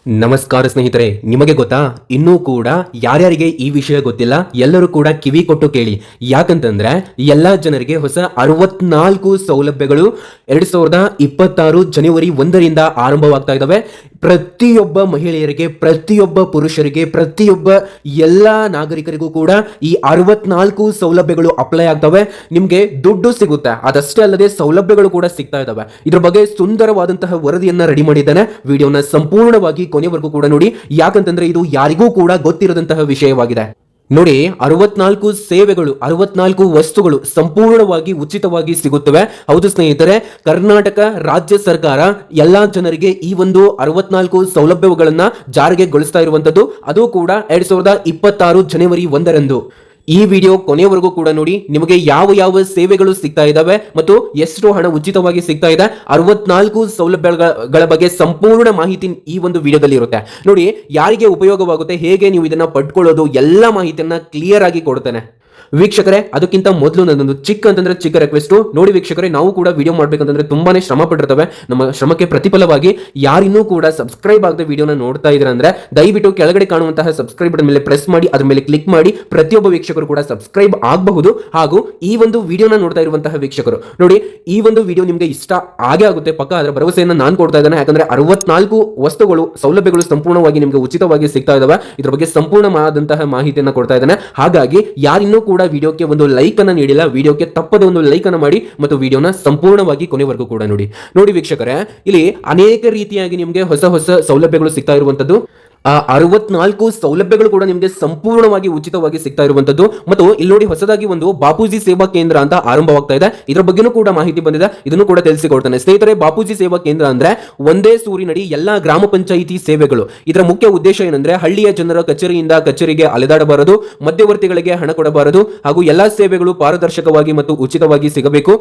ನಮಸ್ಕಾರ ಸ್ನೇಹಿತರೆ, ನಿಮಗೆ ಗೊತ್ತಾ? ಇನ್ನೂ ಕೂಡ ಯಾರ್ಯಾರಿಗೆ ಈ ವಿಷಯ ಗೊತ್ತಿಲ್ಲ ಎಲ್ಲರೂ ಕೂಡ ಕಿವಿ ಕೊಟ್ಟು ಕೇಳಿ. ಯಾಕಂತಂದ್ರೆ ಎಲ್ಲಾ ಜನರಿಗೆ ಹೊಸ 64 ಸೌಲಭ್ಯಗಳು 2026 ಜನವರಿ 1ರಿಂದ ಆರಂಭವಾಗ್ತಾ ಇದ್ದಾವೆ. ಪ್ರತಿಯೊಬ್ಬ ಮಹಿಳೆಯರಿಗೆ, ಪ್ರತಿಯೊಬ್ಬ ಪುರುಷರಿಗೆ, ಪ್ರತಿಯೊಬ್ಬ ಎಲ್ಲಾ ನಾಗರಿಕರಿಗೂ ಕೂಡ ಈ 64 ಸೌಲಭ್ಯಗಳು ಅಪ್ಲೈ ಆಗ್ತವೆ. ನಿಮ್ಗೆ ದುಡ್ಡು ಸಿಗುತ್ತೆ, ಅದಷ್ಟೇ ಅಲ್ಲದೆ ಸೌಲಭ್ಯಗಳು ಕೂಡ ಸಿಗ್ತಾ ಇದಾವೆ. ಇದ್ರ ಬಗ್ಗೆ ಸುಂದರವಾದಂತಹ ವರದಿಯನ್ನ ರೆಡಿ ಮಾಡಿದ್ದಾನೆ. ವಿಡಿಯೋನ ಸಂಪೂರ್ಣವಾಗಿ ಕೊನೆವರೆಗೂ ಕೂಡ ನೋಡಿ, ಯಾಕಂತಂದ್ರೆ ಇದು ಯಾರಿಗೂ ಕೂಡ ಗೊತ್ತಿರದಂತಹ ವಿಷಯವಾಗಿದೆ. ನೋಡಿ, 64 ಸೇವೆಗಳು, 64 ವಸ್ತುಗಳು ಸಂಪೂರ್ಣವಾಗಿ ಉಚಿತವಾಗಿ ಸಿಗುತ್ತವೆ. ಹೌದು ಸ್ನೇಹಿತರೆ, ಕರ್ನಾಟಕ ರಾಜ್ಯ ಸರ್ಕಾರ ಎಲ್ಲಾ ಜನರಿಗೆ ಈ ಒಂದು 64 ಸೌಲಭ್ಯಗಳನ್ನ ಜಾರಿಗೆ ಗೊಳಿಸ್ತಾ ಇರುವಂತದ್ದು. ಅದು ಕೂಡ 2026 ಜನವರಿ 1ರಂದು. ಈ ವಿಡಿಯೋ ಕೊನೆಯವರೆಗೂ ಕೂಡ ನೋಡಿ, ನಿಮಗೆ ಯಾವ ಯಾವ ಸೇವೆಗಳು ಸಿಗ್ತಾ ಇದಾವೆ ಮತ್ತು ಎಷ್ಟು ಹಣ ಉಚಿತವಾಗಿ ಸಿಗ್ತಾ ಇದೆ, 64 ಸೌಲಭ್ಯಗಳ ಬಗ್ಗೆ ಸಂಪೂರ್ಣ ಮಾಹಿತಿ ಈ ಒಂದು ವಿಡಿಯೋದಲ್ಲಿ ಇರುತ್ತೆ. ನೋಡಿ, ಯಾರಿಗೆ ಉಪಯೋಗವಾಗುತ್ತೆ, ಹೇಗೆ ನೀವು ಇದನ್ನ ಪಡ್ಕೊಳ್ಳೋದು, ಎಲ್ಲ ಮಾಹಿತಿಯನ್ನ ಕ್ಲಿಯರ್ ಆಗಿ ಕೊಡ್ತೇನೆ. ವೀಕ್ಷಕರೇ, ಅದಕ್ಕಿಂತ ಮೊದಲು ನನ್ನೊಂದು ಚಿಕ್ಕ ರಿಕ್ವೆಸ್ಟ್ ನೋಡಿ. ವೀಕ್ಷಕರೇ, ನಾವು ಕೂಡ ವಿಡಿಯೋ ಮಾಡ್ಬೇಕಂತಂದ್ರೆ ತುಂಬಾನೇ ಶ್ರಮ ಪಟ್ಟಿರ್ತವೆ. ನಮ್ಮ ಶ್ರಮಕ್ಕೆ ಪ್ರತಿಫಲವಾಗಿ ಯಾರಿನ್ನೂ ಕೂಡ ಸಬ್ಸ್ಕ್ರೈಬ್ ಆಗದೆ ವಿಡಿಯೋನ ನೋಡ್ತಾ ಇದ್ರೆ ಅಂದ್ರೆ ದಯವಿಟ್ಟು ಕೆಳಗಡೆ ಕಾಣುವಂತಹ ಸಬ್ಸ್ಕ್ರೈಬ್ ಬಟನ್ ಮೇಲೆ ಪ್ರೆಸ್ ಮಾಡಿ, ಅದ್ರ ಮೇಲೆ ಕ್ಲಿಕ್ ಮಾಡಿ. ಪ್ರತಿಯೊಬ್ಬ ವೀಕ್ಷಕರು ಕೂಡ ಸಬ್ಸ್ಕ್ರೈಬ್ ಆಗಬಹುದು. ಹಾಗೂ ಈ ಒಂದು ವಿಡಿಯೋನ ನೋಡ್ತಾ ಇರುವಂತಹ ವೀಕ್ಷಕರು ನೋಡಿ, ಈ ಒಂದು ವಿಡಿಯೋ ನಿಮಗೆ ಇಷ್ಟ ಆಗೇ ಆಗುತ್ತೆ ಪಕ್ಕ, ಅದರ ಭರವಸೆಯನ್ನು ನಾನು ಕೊಡ್ತಾ ಇದ್ದೇನೆ. ಯಾಕಂದ್ರೆ 64 ವಸ್ತುಗಳು, ಸೌಲಭ್ಯಗಳು ಸಂಪೂರ್ಣವಾಗಿ ನಿಮಗೆ ಉಚಿತವಾಗಿ ಸಿಗ್ತಾ ಇದಾವೆ. ಇದ್ರ ಬಗ್ಗೆ ಸಂಪೂರ್ಣವಾದಂತಹ ಮಾಹಿತಿಯನ್ನು ಕೊಡ್ತಾ ಇದ್ದೇನೆ. ಹಾಗಾಗಿ ಯಾರಿನ್ನೂ ಕೂಡ ವಿಡಿಯೋಕ್ಕೆ ಒಂದು ಲೈಕ್ ಅನ್ನ ನೀಡಿಲ್ಲ, ವಿಡಿಯೋಕ್ಕೆ ತಪ್ಪದ ಒಂದು ಲೈಕ್ ಅನ್ನ ಮಾಡಿ ಮತ್ತು ವಿಡಿಯೋನ ಸಂಪೂರ್ಣವಾಗಿ ಕೊನೆವರೆಗೂ ಕೂಡ ನೋಡಿ ವೀಕ್ಷಕರೇ, ಇಲ್ಲಿ ಅನೇಕ ರೀತಿಯಾಗಿ ನಿಮಗೆ ಹೊಸ ಹೊಸ ಸೌಲಭ್ಯಗಳು ಸಿಗ್ತಾ ಇರುವಂತದ್ದು. 64 ಸೌಲಭ್ಯಗಳು ಕೂಡ ನಿಮಗೆ ಸಂಪೂರ್ಣವಾಗಿ ಉಚಿತವಾಗಿ ಸಿಗ್ತಾ ಇರುವಂತದ್ದು. ಮತ್ತು ಇಲ್ಲಿ ನೋಡಿ, ಹೊಸದಾಗಿ ಒಂದು ಬಾಪೂಜಿ ಸೇವಾ ಕೇಂದ್ರ ಅಂತ ಆರಂಭವಾಗ್ತಾ ಇದೆ. ಇದರ ಬಗ್ಗೆನೂ ಕೂಡ ಮಾಹಿತಿ ಬಂದಿದೆ, ಇದನ್ನು ಕೂಡ ತಿಳಿಸಿಕೊಡ್ತಾನೆ. ಸ್ನೇಹಿತರೆ, ಬಾಪೂಜಿ ಸೇವಾ ಕೇಂದ್ರ ಅಂದ್ರೆ ಒಂದೇ ಸೂರಿನಡಿ ಎಲ್ಲಾ ಗ್ರಾಮ ಪಂಚಾಯಿತಿ ಸೇವೆಗಳು. ಇದರ ಮುಖ್ಯ ಉದ್ದೇಶ ಏನಂದ್ರೆ ಹಳ್ಳಿಯ ಜನರ ಕಚೇರಿಯಿಂದ ಕಚೇರಿಗೆ ಅಲೆದಾಡಬಾರದು, ಮಧ್ಯವರ್ತಿಗಳಿಗೆ ಹಣ ಕೊಡಬಾರದು, ಹಾಗೂ ಎಲ್ಲಾ ಸೇವೆಗಳು ಪಾರದರ್ಶಕವಾಗಿ ಮತ್ತು ಉಚಿತವಾಗಿ ಸಿಗಬೇಕು.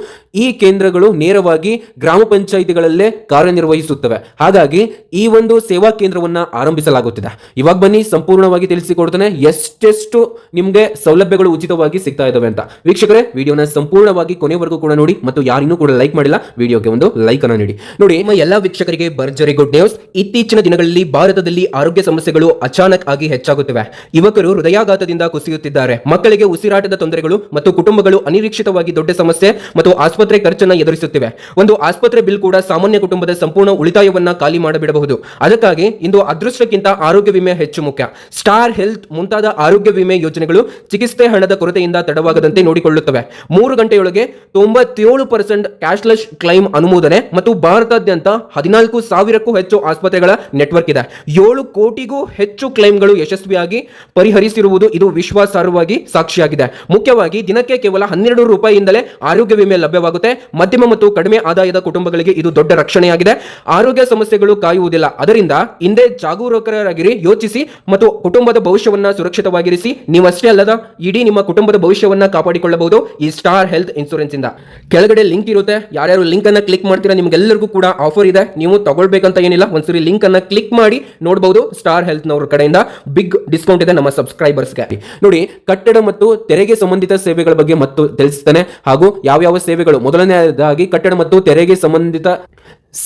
ಈ ಕೇಂದ್ರಗಳು ನೇರವಾಗಿ ಗ್ರಾಮ ಪಂಚಾಯಿತಿಗಳಲ್ಲೇ ಕಾರ್ಯನಿರ್ವಹಿಸುತ್ತವೆ. ಹಾಗಾಗಿ ಈ ಒಂದು ಸೇವಾ ಕೇಂದ್ರವನ್ನ ಆರಂಭಿಸಲಾಗುತ್ತದೆ. ಇವಾಗ ಬನ್ನಿ ಸಂಪೂರ್ಣವಾಗಿ ತಿಳಿಸಿಕೊಡ್ತೇನೆ ಎಷ್ಟೆಷ್ಟು ನಿಮ್ಗೆ ಸೌಲಭ್ಯಗಳು ಉಚಿತವಾಗಿ ಸಿಗ್ತಾ ಇದಾವೆ ಅಂತ. ವೀಕ್ಷಕರೇ, ವಿಡಿಯೋನ ಸಂಪೂರ್ಣವಾಗಿ ಕೊನೆವರೆಗೂ ಕೂಡ ನೋಡಿ ಮತ್ತು ಯಾರಿನ್ನೂ ಕೂಡ ಲೈಕ್ ಮಾಡಿಲ್ಲ, ವಿಡಿಯೋಗೆ ಒಂದು ಲೈಕ್ ಅನ್ನು ನೀಡಿ. ನೋಡಿ, ನಿಮ್ಮ ಎಲ್ಲಾ ವೀಕ್ಷಕರಿಗೆ ಭರ್ಜರಿ ಗುಡ್ ನ್ಯೂಸ್. ಇತ್ತೀಚಿನ ದಿನಗಳಲ್ಲಿ ಭಾರತದಲ್ಲಿ ಆರೋಗ್ಯ ಸಮಸ್ಯೆಗಳು ಅಚಾನಕ್ ಆಗಿ ಹೆಚ್ಚಾಗುತ್ತಿವೆ. ಯುವಕರು ಹೃದಯಾಘಾತದಿಂದ ಕುಸಿಯುತ್ತಿದ್ದಾರೆ. ಮಕ್ಕಳಿಗೆ ಉಸಿರಾಟದ ತೊಂದರೆಗಳು ಮತ್ತು ಕುಟುಂಬಗಳು ಅನಿರೀಕ್ಷಿತವಾಗಿ ದೊಡ್ಡ ಸಮಸ್ಯೆ ಮತ್ತು ಆಸ್ಪತ್ರೆ ಖರ್ಚನ್ನು ಎದುರಿಸುತ್ತಿವೆ. ಒಂದು ಆಸ್ಪತ್ರೆ ಬಿಲ್ ಕೂಡ ಸಾಮಾನ್ಯ ಕುಟುಂಬದ ಸಂಪೂರ್ಣ ಉಳಿತಾಯವನ್ನ ಖಾಲಿ ಮಾಡಿಬಿಡಬಹುದು. ಅದಕ್ಕಾಗಿ ಇಂದು ಅದೃಷ್ಟಕ್ಕಿಂತ ಆರೋಗ್ಯ ವಿಮೆ ಹೆಚ್ಚು ಮುಖ್ಯ. ಸ್ಟಾರ್ ಹೆಲ್ತ್ ಮುಂತಾದ ಆರೋಗ್ಯ ವಿಮೆ ಯೋಜನೆಗಳು ಚಿಕಿತ್ಸೆ ಹಣದ ಕೊರತೆಯಿಂದ ತಡವಾಗದಂತೆ ನೋಡಿಕೊಳ್ಳುತ್ತವೆ. 3 ಗಂಟೆಯೊಳಗೆ 97% ಕ್ಯಾಶ್ಲೆಸ್ ಕ್ಲೈಮ್ ಅನುಮೋದನೆ ಮತ್ತು ಭಾರತಾದ್ಯಂತ 14,000ಕ್ಕೂ ಹೆಚ್ಚು ಆಸ್ಪತ್ರೆಗಳ ನೆಟ್ವರ್ಕ್ ಇದೆ. 7 ಕೋಟಿಗೂ ಹೆಚ್ಚು ಕ್ಲೈಮ್ಗಳು ಯಶಸ್ವಿಯಾಗಿ ಪರಿಹರಿಸಿರುವುದು ಇದು ವಿಶ್ವಾಸಾರ್ಹವಾಗಿ ಸಾಕ್ಷಿಯಾಗಿದೆ. ಮುಖ್ಯವಾಗಿ ದಿನಕ್ಕೆ ಕೇವಲ 12 ರೂಪಾಯಿಯಿಂದಲೇ ಆರೋಗ್ಯ ವಿಮೆ ಲಭ್ಯವಾಗುತ್ತೆ. ಮಧ್ಯಮ ಮತ್ತು ಕಡಿಮೆ ಆದಾಯದ ಕುಟುಂಬಗಳಿಗೆ ಇದು ದೊಡ್ಡ ರಕ್ಷಣೆಯಾಗಿದೆ. ಆರೋಗ್ಯ ಸಮಸ್ಯೆಗಳು ಕಾಯುವುದಿಲ್ಲ, ಅದರಿಂದ ಹಿಂದೆ ಜಾಗರೂಕರಾಗಿರಿ, ಯೋಚಿಸಿ ಮತ್ತು ಕುಟುಂಬದ ಭವಿಷ್ಯವನ್ನ ಸುರಕ್ಷಿತವಾಗಿರಿಸಿ. ನೀವಷ್ಟೇ ಅಲ್ಲದ ಇಡೀ ನಿಮ್ಮ ಕುಟುಂಬದ ಭವಿಷ್ಯವನ್ನ ಕಾಪಾಡಿಕೊಳ್ಳಬಹುದು ಈ ಸ್ಟಾರ್ ಹೆಲ್ತ್ ಇನ್ಶೂರೆನ್ಸ್ ಇಂದ. ಕೆಳಗಡೆ ಲಿಂಕ್ ಇರುತ್ತೆ, ಯಾರ್ಯಾರು ಲಿಂಕ್ ಅನ್ನ ಕ್ಲಿಕ್ ಮಾಡ್ತೀರಾ ನಿಮ್ಗೆಲ್ಲರಿಗೂ ಕೂಡ ಆಫರ್ ಇದೆ. ನೀವು ತಗೊಳ್ಬೇಕಂತ ಏನಿಲ್ಲ, ಒಂದ್ಸರಿ ಲಿಂಕ್ ಅನ್ನ ಕ್ಲಿಕ್ ಮಾಡಿ ನೋಡಬಹುದು. ಸ್ಟಾರ್ ಹೆಲ್ತ್ ನವರ ಕಡೆಯಿಂದ ಬಿಗ್ ಡಿಸ್ಕೌಂಟ್ ಇದೆ ನಮ್ಮ ಸಬ್ಸ್ಕ್ರೈಬರ್ಸ್ಗೆ. ನೋಡಿ, ಕಟ್ಟಡ ಮತ್ತು ತೆರಿಗೆ ಸಂಬಂಧಿತ ಸೇವೆಗಳ ಬಗ್ಗೆ ಮತ್ತು ತಿಳಿಸ್ತೇನೆ, ಹಾಗೂ ಯಾವ ಸೇವೆಗಳು. ಮೊದಲನೆಯದಾಗಿ ಕಟ್ಟಡ ಮತ್ತು ತೆರಿಗೆ ಸಂಬಂಧಿತ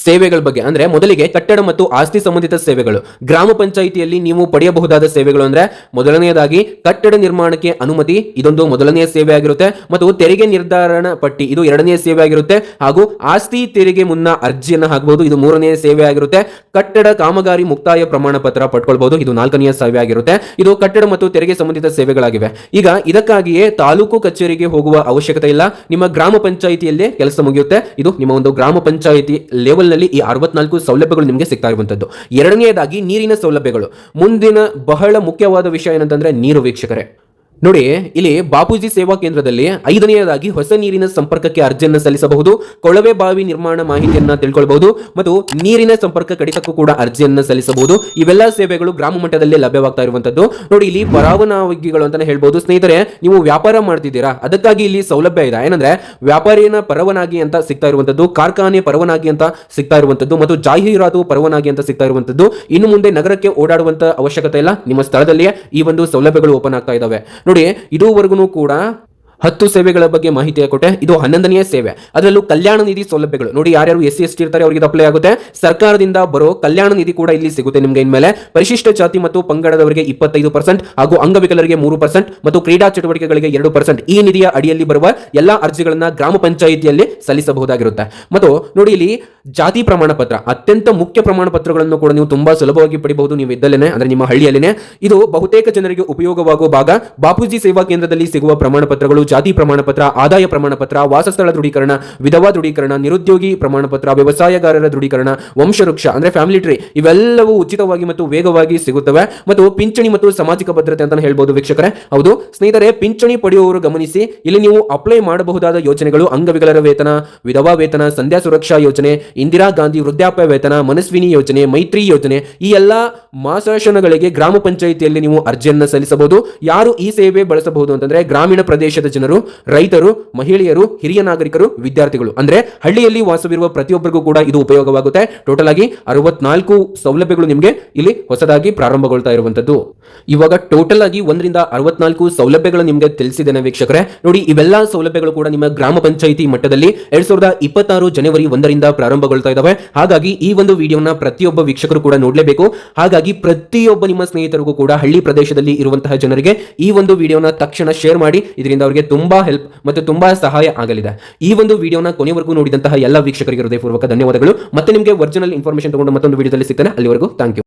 ಸೇವೆಗಳ ಬಗ್ಗೆ. ಅಂದ್ರೆ ಮೊದಲಿಗೆ ಕಟ್ಟಡ ಮತ್ತು ಆಸ್ತಿ ಸಂಬಂಧಿತ ಸೇವೆಗಳು. ಗ್ರಾಮ ಪಂಚಾಯಿತಿಯಲ್ಲಿ ನೀವು ಪಡೆಯಬಹುದಾದ ಸೇವೆಗಳು ಅಂದ್ರೆ ಮೊದಲನೆಯದಾಗಿ ಕಟ್ಟಡ ನಿರ್ಮಾಣಕ್ಕೆ ಅನುಮತಿ, ಇದೊಂದು ಮೊದಲನೆಯ ಸೇವೆ ಆಗಿರುತ್ತೆ. ಮತ್ತು ತೆರಿಗೆ ನಿರ್ಧಾರಣ ಪಟ್ಟಿ, ಇದು ಎರಡನೆಯ ಸೇವೆ ಆಗಿರುತ್ತೆ. ಹಾಗೂ ಆಸ್ತಿ ತೆರಿಗೆ ಮುನ್ನ ಅರ್ಜಿಯನ್ನು ಹಾಕಬಹುದು, ಇದು 3ನೇ ಸೇವೆ ಆಗಿರುತ್ತೆ. ಕಟ್ಟಡ ಕಾಮಗಾರಿ ಮುಕ್ತಾಯ ಪ್ರಮಾಣ ಪತ್ರ ಪಡ್ಕೊಳ್ಬಹುದು, ಇದು 4ನೆಯ ಸೇವೆ ಆಗಿರುತ್ತೆ. ಇದು ಕಟ್ಟಡ ಮತ್ತು ತೆರಿಗೆ ಸಂಬಂಧಿತ ಸೇವೆಗಳಾಗಿವೆ. ಈಗ ಇದಕ್ಕಾಗಿಯೇ ತಾಲೂಕು ಕಚೇರಿಗೆ ಹೋಗುವ ಅವಶ್ಯಕತೆ ಇಲ್ಲ, ನಿಮ್ಮ ಗ್ರಾಮ ಪಂಚಾಯಿತಿಯಲ್ಲೇ ಕೆಲಸ ಮುಗಿಯುತ್ತೆ. ಇದು ನಿಮ್ಮ ಒಂದು ಗ್ರಾಮ ಪಂಚಾಯಿತಿ ಲೆವೆಲ್ ನಲ್ಲಿ ಈ 64 ಸೌಲಭ್ಯಗಳು ನಿಮಗೆ ಸಿಗ್ತಾ ಇರುವಂತದ್ದು. ಎರಡನೆಯದಾಗಿ ನೀರಿನ ಸೌಲಭ್ಯಗಳು. ಮುಂದಿನ ಬಹಳ ಮುಖ್ಯವಾದ ವಿಷಯ ಏನಂತಂದ್ರೆ ನೀರು. ವೀಕ್ಷಕರೇ ನೋಡಿ, ಇಲ್ಲಿ ಬಾಪೂಜಿ ಸೇವಾ ಕೇಂದ್ರದಲ್ಲಿ 5ನೇದಾಗಿ ಹೊಸ ನೀರಿನ ಸಂಪರ್ಕಕ್ಕೆ ಅರ್ಜಿಯನ್ನು ಸಲ್ಲಿಸಬಹುದು. ಕೊಳವೆ ಬಾವಿ ನಿರ್ಮಾಣ ಮಾಹಿತಿಯನ್ನ ತಿಳ್ಕೊಳ್ಬಹುದು ಮತ್ತು ನೀರಿನ ಸಂಪರ್ಕ ಕಡಿತಕ್ಕೂ ಕೂಡ ಅರ್ಜಿಯನ್ನು ಸಲ್ಲಿಸಬಹುದು. ಇವೆಲ್ಲ ಸೇವೆಗಳು ಗ್ರಾಮ ಮಟ್ಟದಲ್ಲಿ ಲಭ್ಯವಾಗ್ತಾ ಇರುವಂತದ್ದು. ನೋಡಿ, ಇಲ್ಲಿ ಪರವಾನಗಿಗಳು ಅಂತಾನೆ ಹೇಳ್ಬಹುದು. ಸ್ನೇಹಿತರೆ, ನೀವು ವ್ಯಾಪಾರ ಮಾಡ್ತಿದ್ದೀರಾ, ಅದಕ್ಕಾಗಿ ಇಲ್ಲಿ ಸೌಲಭ್ಯ ಇದೆ. ಏನಂದ್ರೆ ವ್ಯಾಪಾರಿನ ಪರವಾನಗಿ ಅಂತ ಸಿಗ್ತಾ ಇರುವಂತದ್ದು, ಕಾರ್ಖಾನೆ ಪರವಾನಗಿ ಅಂತ ಸಿಗ್ತಾ ಇರುವಂತದ್ದು ಮತ್ತು ಜಾಹೀರಾತು ಪರವಾನಗಿ ಅಂತ ಸಿಗ್ತಾ ಇರುವಂತದ್ದು. ಇನ್ನು ಮುಂದೆ ನಗರಕ್ಕೆ ಓಡಾಡುವಂತ ಅವಶ್ಯಕತೆ ಇಲ್ಲ, ನಿಮ್ಮ ಸ್ಥಳದಲ್ಲಿಯೇ ಈ ಒಂದು ಸೌಲಭ್ಯಗಳು ಓಪನ್ ಆಗ್ತಾ ಇದಾವೆ. ನೋಡಿ, ಇದುವರೆಗೂ ಕೂಡ 10 ಸೇವೆಗಳ ಬಗ್ಗೆ ಮಾಹಿತಿ ಕೊಟ್ಟೆ. ಇದು 11ನೇ ಸೇವೆ. ಅದರಲ್ಲೂ ಕಲ್ಯಾಣ ನಿಧಿ ಸೌಲಭ್ಯಗಳು ನೋಡಿ, ಯಾರ್ಯಾರು SC ST ಇರ್ತಾರೆ ಅವರಿಗೆ ಅಪ್ಲೈ ಆಗುತ್ತೆ. ಸರ್ಕಾರದಿಂದ ಬರೋ ಕಲ್ಯಾಣ ನಿಧಿ ಕೂಡ ಇಲ್ಲಿ ಸಿಗುತ್ತೆ ನಿಮಗೆ. ಇನ್ಮೇಲೆ ಪರಿಶಿಷ್ಟ ಜಾತಿ ಮತ್ತು ಪಂಗಡದವರಿಗೆ 25% ಹಾಗೂ ಅಂಗವಿಕಲರಿಗೆ 3% ಮತ್ತು ಕ್ರೀಡಾ ಚಟುವಟಿಕೆಗಳಿಗೆ 2% ಈ ನಿಧಿಯ ಅಡಿಯಲ್ಲಿ ಬರುವ ಎಲ್ಲಾ ಅರ್ಜಿಗಳನ್ನ ಗ್ರಾಮ ಪಂಚಾಯಿತಿಯಲ್ಲಿ ಸಲ್ಲಿಸಬಹುದಾಗಿರುತ್ತೆ. ಮತ್ತು ನೋಡಿ, ಇಲ್ಲಿ ಜಾತಿ ಪ್ರಮಾಣ ಪತ್ರ ಅತ್ಯಂತ ಮುಖ್ಯ ಪ್ರಮಾಣ ಪತ್ರಗಳನ್ನು ಕೂಡ ನೀವು ತುಂಬಾ ಸುಲಭವಾಗಿ ಪಡಿಬಹುದು ನೀವು ಇದ್ದಲ್ಲೇನೆ, ಅಂದ್ರೆ ನಿಮ್ಮ ಹಳ್ಳಿಯಲ್ಲೇನೆ. ಇದು ಬಹುತೇಕ ಜನರಿಗೆ ಉಪಯೋಗವಾಗುವ ಭಾಗ. ಬಾಪೂಜಿ ಸೇವಾ ಕೇಂದ್ರದಲ್ಲಿ ಸಿಗುವ ಪ್ರಮಾಣ ಪತ್ರಗಳು ಜಾತಿ ಪ್ರಮಾಣ ಪತ್ರ, ಆದಾಯ ಪ್ರಮಾಣ ಪತ್ರ, ವಾಸಸ್ಥಳ ದೃಢೀಕರಣ, ವಿಧವಾ ದೃಢೀಕರಣ, ನಿರುದ್ಯೋಗಿ ಪ್ರಮಾಣ ಪತ್ರ, ವ್ಯವಸಾಯಗಾರರ ದೃಢೀಕರಣ, ವಂಶವೃಕ್ಷ ಅಂದ್ರೆ ಫ್ಯಾಮಿಲಿ ಟ್ರೀ ಇವೆಲ್ಲವೂ ಉಚಿತವಾಗಿ ಮತ್ತು ವೇಗವಾಗಿ ಸಿಗುತ್ತವೆ. ಮತ್ತು ಪಿಂಚಣಿ ಮತ್ತು ಸಾಮಾಜಿಕ ಭದ್ರತೆ ಅಂತ ಹೇಳ್ಬೋದು ವೀಕ್ಷಕರೇ. ಹೌದು ಸ್ನೇಹಿತರೆ, ಪಿಂಚಣಿ ಪಡೆಯುವವರು ಗಮನಿಸಿ, ಇಲ್ಲಿ ನೀವು ಅಪ್ಲೈ ಮಾಡಬಹುದಾದ ಯೋಜನೆಗಳು ಅಂಗವಿಕಲರ ವೇತನ, ವಿಧವಾ ವೇತನ, ಸಂಧ್ಯಾ ಸುರಕ್ಷಾ ಯೋಜನೆ, ಇಂದಿರಾ ಗಾಂಧಿ ವೃದ್ಧಾಪ್ಯ ವೇತನ, ಮನಸ್ವಿನಿ ಯೋಜನೆ, ಮೈತ್ರಿ ಯೋಜನೆ ಈ ಎಲ್ಲಾ ಮಾಸಾಶನಗಳಿಗೆ ಗ್ರಾಮ ಪಂಚಾಯಿತಿಯಲ್ಲಿ ನೀವು ಅರ್ಜಿಯನ್ನು ಸಲ್ಲಿಸಬಹುದು. ಯಾರು ಈ ಸೇವೆ ಬಳಸಬಹುದು ಅಂತಂದ್ರೆ ಗ್ರಾಮೀಣ ಪ್ರದೇಶದ ಜನರು, ರೈತರು, ಮಹಿಳೆಯರು, ಹಿರಿಯ ನಾಗರಿಕರು, ವಿದ್ಯಾರ್ಥಿಗಳು ಅಂದ್ರೆ ಹಳ್ಳಿಯಲ್ಲಿ ವಾಸವಿರುವ ಪ್ರತಿಯೊಬ್ಬರಿಗೂ ಕೂಡ ಇದು ಉಪಯೋಗವಾಗುತ್ತೆ. ಟೋಟಲ್ ಆಗಿ 64 ಸೌಲಭ್ಯಗಳು ನಿಮಗೆ ಇಲ್ಲಿ ಹೊಸದಾಗಿ ಪ್ರಾರಂಭಗೊಳ್ತಾ ಇರುವಂತದ್ದು. ಇವಾಗ ಟೋಟಲ್ ಆಗಿ 1 ರಿಂದ 64 ಸೌಲಭ್ಯಗಳು ನಿಮಗೆ ತಿಳಿಸಿದ್ದೇನೆ ವೀಕ್ಷಕರೇ. ನೋಡಿ, ಇವೆಲ್ಲ ಸೌಲಭ್ಯಗಳು ಕೂಡ ನಿಮ್ಮ ಗ್ರಾಮ ಪಂಚಾಯಿತಿ ಮಟ್ಟದಲ್ಲಿ 2026 ಜನವರಿ 1 ರಿಂದ ಪ್ರಾರಂಭಗೊಳ್ತಾ ಇದ್ದಾವೆ. ಹಾಗಾಗಿ ಈ ಒಂದು ವಿಡಿಯೋನ ಪ್ರತಿಯೊಬ್ಬ ವೀಕ್ಷಕರು ಕೂಡ ನೋಡಲೇಬೇಕು. ಹಾಗಾಗಿ ಪ್ರತಿಯೊಬ್ಬ ನಿಮ್ಮ ಸ್ನೇಹಿತರಿಗೂ ಕೂಡ ಹಳ್ಳಿ ಪ್ರದೇಶದಲ್ಲಿ ಇರುವಂತಹ ಜನರಿಗೆ ಈ ಒಂದು ವಿಡಿಯೋನ ತಕ್ಷಣ ಶೇರ್ ಮಾಡಿ. ಇದರಿಂದ ಅವರಿಗೆ ತುಂಬಾ ಹೆಲ್ಪ್ ಮತ್ತು ತುಂಬಾ ಸಹಾಯ ಆಗಲಿದೆ. ಈ ಒಂದು ವಿಡಿಯೋನ ಕೊನೆವರೆಗೂ ನೋಡಿದಂತಹ ಎಲ್ಲ ವೀಕ್ಷಕರಿಗೆ ಹೃದಯಪೂರ್ವಕ ಧನ್ಯವಾದಗಳು. ಮತ್ತೆ ನಿಮಗೆ ಒರಿಜಿನಲ್ ಇನ್ಫಾರ್ಮೇಶನ್ ತಗೊಂಡು ಮತ್ತೊಂದು ವಿಡಿಯೋದಲ್ಲಿ ಸಿಗ್ತಾನೆ. ಅಲ್ಲಿವರೆಗೂ ಥ್ಯಾಂಕ್ ಯು.